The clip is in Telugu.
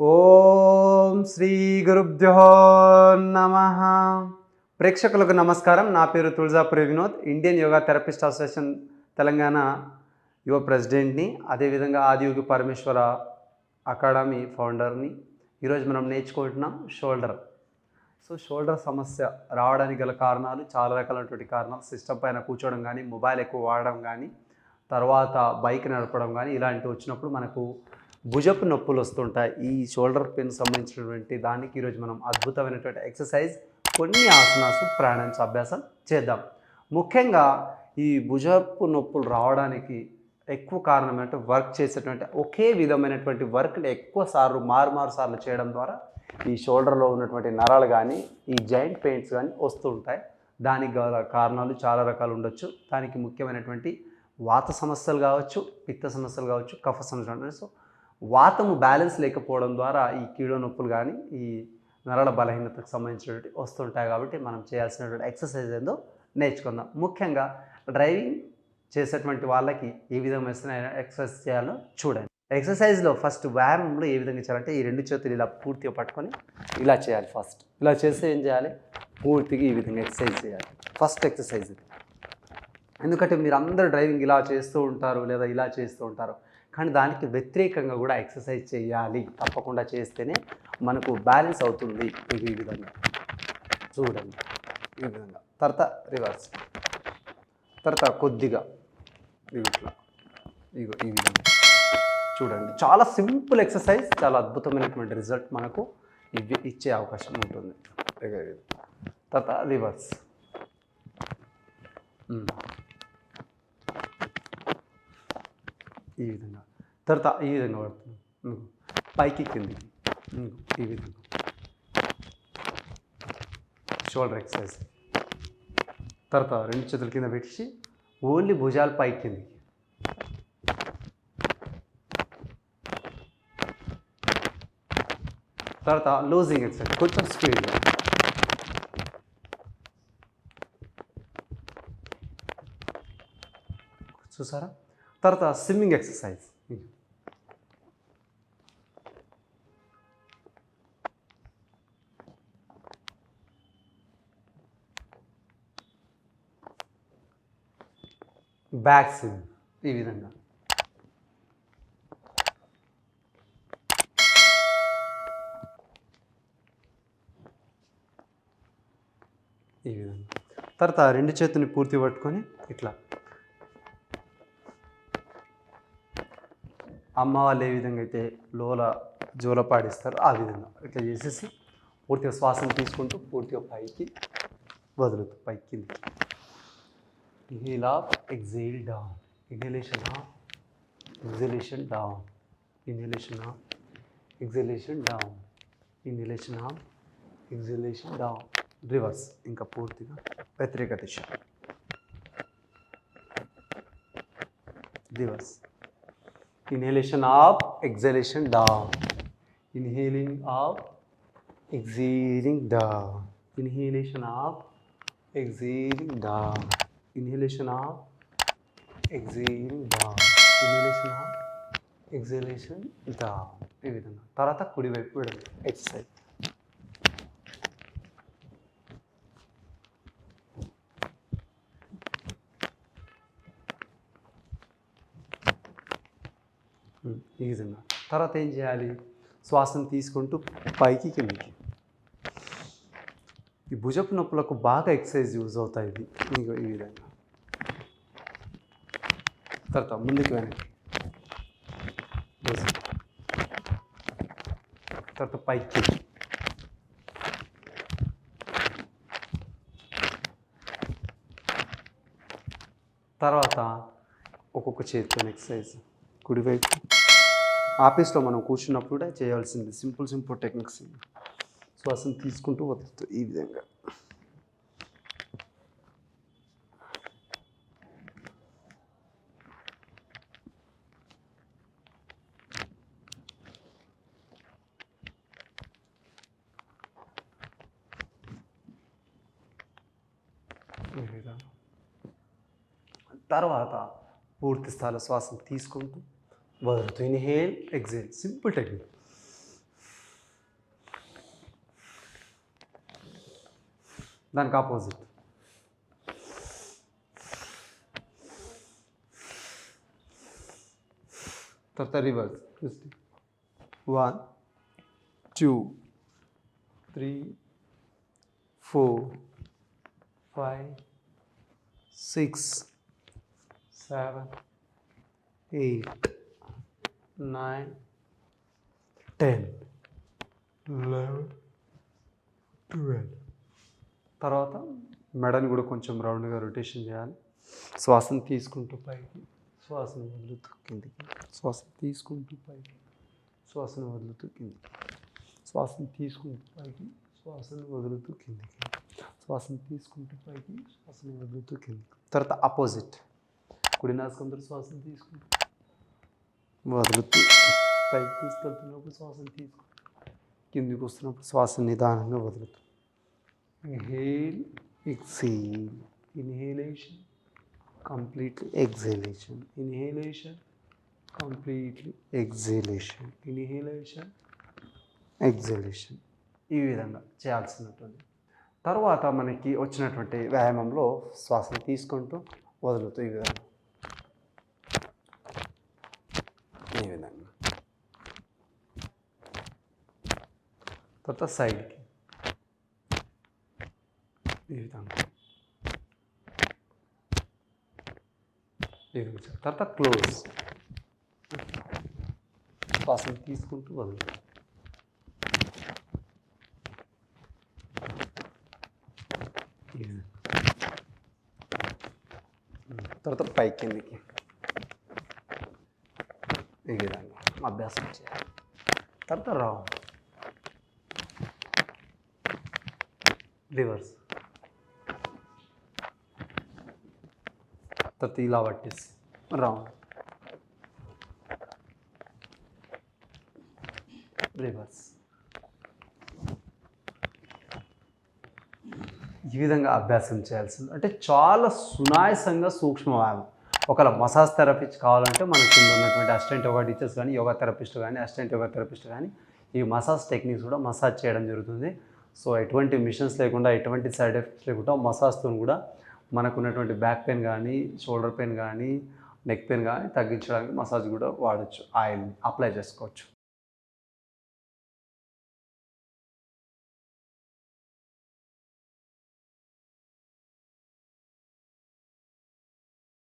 ఓం శ్రీ గురుభ్యో నమః. ప్రేక్షకులకు నమస్కారం. నా పేరు Tulajapuri Vinod, Indian yoga therapist association Telangana యువ ప్రెసిడెంట్ని, అదేవిధంగా ఆదియోగి పరమేశ్వర అకాడమీ ఫౌండర్ని. ఈరోజు మనం నేర్చుకుంటున్నాం షోల్డర్. షోల్డర్ సమస్య రావడానికి గల కారణాలు చాలా రకాలైనటువంటి కారణాలు. సిస్టమ్ పైన కూర్చోవడం కానీ, మొబైల్ ఎక్కువ వాడడం కానీ, తర్వాత బైక్ నడపడం కానీ ఇలాంటివి వచ్చినప్పుడు మనకు భుజపు నొప్పులు వస్తుంటాయి. ఈ షోల్డర్ పెయిన్ సంబంధించినటువంటి దానికి ఈరోజు మనం అద్భుతమైనటువంటి ఎక్సర్సైజ్, కొన్ని ఆసనాలు, ప్రాణాయామ అభ్యాసం చేద్దాం. ముఖ్యంగా ఈ భుజపు నొప్పులు రావడానికి ఎక్కువ కారణం ఏంటంటే వర్క్ చేసేటువంటి ఒకే విధమైనటువంటి వర్క్ని ఎక్కువ సార్లు మారు సార్లు చేయడం ద్వారా ఈ షోల్డర్లో ఉన్నటువంటి నరాలు కానీ, ఈ జాయింట్ పెయిన్స్ కానీ వస్తూ ఉంటాయి. దానికి గల కారణాలు చాలా రకాలు ఉండొచ్చు. దానికి ముఖ్యమైనటువంటి వాత సమస్యలు కావచ్చు, పిత్త సమస్యలు కావచ్చు, కఫ సమస్యలు. వాతము బ్యాలెన్స్ లేకపోవడం ద్వారా ఈ కీళ్ళ నొప్పులు కానీ, ఈ నరాల బలహీనతకు సంబంధించినటువంటి వస్తుంటాయి. కాబట్టి మనం చేయాల్సినటువంటి ఎక్సర్సైజ్ ఏందో నేర్చుకుందాం. ముఖ్యంగా డ్రైవింగ్ చేసేటువంటి వాళ్ళకి ఏ విధమైన ఎక్సర్సైజ్ చేయాలో చూడండి. ఎక్సర్సైజ్లో ఫస్ట్ వ్యాయామంలో ఏ విధంగా చేయాలంటే ఈ రెండు చేతులు ఇలా పూర్తిగా పట్టుకొని ఇలా చేయాలి. ఫస్ట్ ఇలా చేస్తే ఏం చేయాలి, పూర్తిగా ఈ విధంగా ఎక్సర్సైజ్ చేయాలి. ఫస్ట్ ఎక్సర్సైజ్ ఇది. ఎందుకంటే మీరు అందరూ డ్రైవింగ్ ఇలా చేస్తూ ఉంటారు లేదా ఇలా చేస్తూ ఉంటారు, కానీ దానికి వ్యతిరేకంగా కూడా ఎక్సర్సైజ్ చేయాలి. తప్పకుండా చేస్తేనే మనకు బ్యాలెన్స్ అవుతుంది. ఈ విధంగా చూడండి, ఈ విధంగా. తర్వాత రివర్స్, తర్వాత కొద్దిగా ఇట్లా, ఇగో ఈ విధంగా చూడండి. చాలా సింపుల్ ఎక్సర్సైజ్, చాలా అద్భుతమైనటువంటి రిజల్ట్ మనకు ఇచ్చే అవకాశం ఉంటుంది. తర్వాత రివర్స్, ఈ విధంగా. తర్వాత ఈ విధంగా పడుతుంది, పైకి కిందికి, ఈ విధంగా షోల్డర్ ఎక్సర్సైజ్. తర్వాత రెండు చేతుల కింద పెట్టి ఓన్లీ భుజాలు పైకి కిందికి. తర్వాత లూజింగ్ ఎక్సర్సైజ్, కొంచెం స్పీడ్గా. చూసారా? తర్వాత స్విమ్మింగ్ ఎక్సర్సైజ్. బ్యాక్ స్విమ్, ఈ విధంగా. ఈ విధంగా. తర్వాత రెండు చేతుని పూర్తి పట్టుకొని ఇట్లా, అమ్మ వాళ్ళు ఏ విధంగా అయితే జోల పాడిస్తారో ఆ విధంగా ఇట్లా చేసేసి పూర్తిగా శ్వాసను తీసుకుంటూ పూర్తిగా పైకి వదులుతూ పైకి కిందికి. Inhale up, exhale down. Inhalation up, exhalation down. Inhalation up, exhalation down. Inhalation up, exhalation down. Reverse, ఇంకా పూర్తిగా వ్యతిరేక దిశ. Reverse. Inhalation up, exhalation down. Inhaling up, exhaling down. Inhalation up, exhaling down. Inhalation up, exhaling down. Inhalation up, exhalation down. ఈ విధంగా. తర్వాత కుడివైపు విడండి ఎక్సర్సైజ్. ఈ విధంగా. తర్వాత ఏం చేయాలి, శ్వాసను తీసుకుంటూ పైకి కిందికి. ఈ భుజపు నొప్పులకు బాగా ఎక్సర్సైజ్ యూజ్ అవుతాయి ఇది. ఈ విధంగా. తర్వాత ముందుకు వెనక్కి, తర్వాత పైకి. తర్వాత ఒక్కొక్క చేతితో ఎక్సర్సైజ్. కుడివైపు ఆఫీస్లో మనం కూర్చున్నప్పుడు చేయాల్సింది సింపుల్ టెక్నిక్స్. శ్వాసను తీసుకుంటూ వదులుతూ ఈ విధంగా. తర్వాత పూర్తి స్థాయిలో శ్వాసను తీసుకుంటూ వదులుతూ ఇన్హేల్, ఎక్సేల్. Simple technique. దానికి ఆపోజిట్. తర్వాత రివర్స్. 1 2 3 4 5 6 7 8 9 10 11 12. తర్వాత మెడని కూడా కొంచెం రౌండ్గా రొటేషన్ చేయాలి. శ్వాసను తీసుకుంటూ పైకి, శ్వాసను వదులుతూ కిందికి, శ్వాసను తీసుకుంటూ పైకి, శ్వాసను వదులుతూ కిందికి, శ్వాసను తీసుకుంటూ పైకి, శ్వాసను వదులుతూ కిందికి, శ్వాసను తీసుకుంటూ పైకి, శ్వాసను వదులుతూ కిందికి. తర్వాత అపోజిట్. కుడి నాసికంతో శ్వాసను తీసుకుంటూ వదులుతూ పైకి తీసుకెళ్తున్నప్పుడు శ్వాసను తీసుకుంటూ కిందికి వస్తున్నప్పుడు శ్వాసను నిదానంగా వదులుతూ. Inhale, exhale, inhalation, completely exhalation, inhalation, completely exhalation, inhalation, exhalation. ఈ విధంగా చేయాల్సినటువంటి. తర్వాత మనకి వచ్చినటువంటి వ్యాయామంలో శ్వాసను తీసుకుంటూ వదులుతూ ఈ విధంగా, ఈ విధంగా. తర్వాత సైడ్కి ఈ విధంగా, ఈ విధంగా. తర్వాత క్లోజ్. శ్వాసను తీసుకుంటూ వదులుతూ. తర్వాత పైకి కిందికి ఈ విధంగా అభ్యాసం చేయాలి. తర్వాత రౌండ్, రివర్స్. తర్వాత ఇలా పట్టేసి రౌండ్, రివర్స్. ఈ విధంగా అభ్యాసం చేయాల్సింది. అంటే చాలా సునాయాసంగా సూక్ష్మ వ్యాయామం. ఒకవేళ మసాజ్ థెరపీ కావాలంటే మన కింద ఉన్నటువంటి అసిస్టెంట్ యోగా టీచర్స్ కానీ, యోగా థెరపిస్ట్ కానీ, అసిస్టెంట్ యోగా థెరపిస్ట్ కానీ ఈ మసాజ్ టెక్నిక్స్ కూడా మసాజ్ చేయడం జరుగుతుంది. సో ఎటువంటి మిషన్స్ లేకుండా, ఎటువంటి సైడ్ ఎఫెక్ట్స్ లేకుండా మసాజ్తో కూడా మనకున్నటువంటి బ్యాక్ పెయిన్ కానీ, షోల్డర్ పెయిన్ కానీ, నెక్ పెయిన్ కానీ తగ్గించడానికి మసాజ్ కూడా వాడచ్చు. ఆయిల్ని అప్లై చేసుకోవచ్చు.